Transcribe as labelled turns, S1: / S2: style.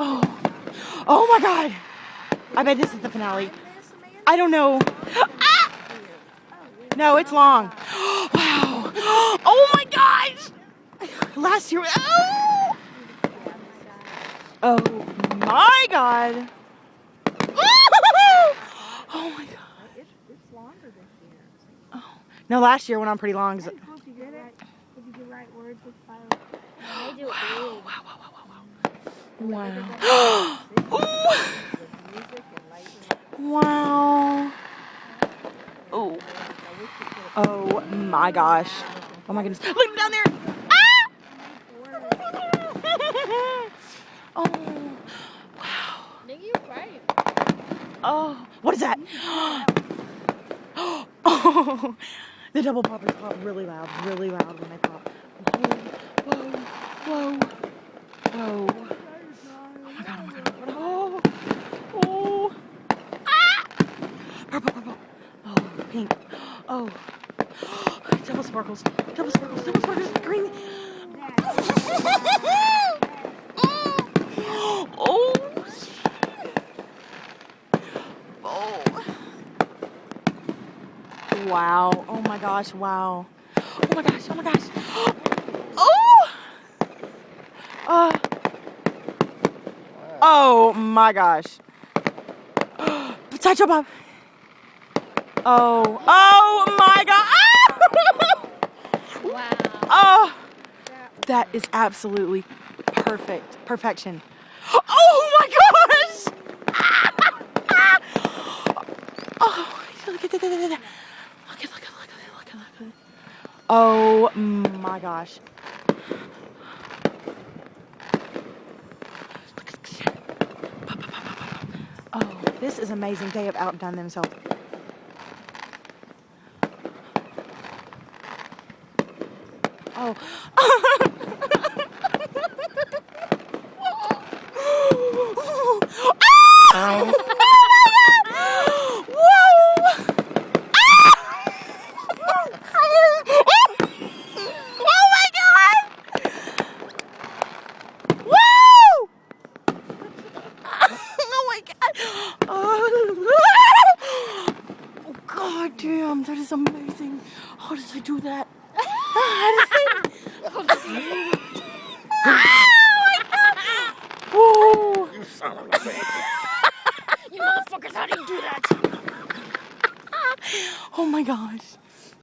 S1: Oh. Oh my God. I bet this is the finale. I don't know. Ah! No, it's long. Wow. Oh my gosh. Last year. Oh. Oh my God. Oh my God.
S2: It's longer this year.
S1: Oh. No, last year went on pretty long.
S2: If you get it, if you do right words with fire.
S3: They do it
S1: Wow,
S3: big.
S1: wow, wow, wow, wow, wow. Wow. Oh. Oh my gosh. Oh my goodness. Look at him down there. Ah! Oh. Wow.
S3: Nigga, you crying.
S1: Oh. What is that? Oh. The double poppers pop really loud when they pop. Whoa. Whoa. Whoa. Whoa. Oh my God. Oh my God. Oh. Oh. Ah! Purple, purple. Oh, pink. Oh. Double sparkles. Double sparkles. Double sparkles. Green. Oh. Oh. Wow. Oh my gosh. Wow. Oh my gosh. Oh my gosh. Oh. Oh my gosh. Potato Bob. Oh. Oh my God.
S3: Wow.
S1: Oh. That is absolutely perfect. Perfection. Oh my gosh. Oh, look at that. Look at. Oh my gosh. Oh, this is amazing. They have outdone themselves. Oh. Ah! Whoa! Oh my God! Whoa! Oh my God! Oh God damn, that is amazing. How does he do that? How does he? Oh my God! Oh!
S4: You son of a bitch.
S3: You motherfuckers, how do you do that?
S1: Oh my gosh.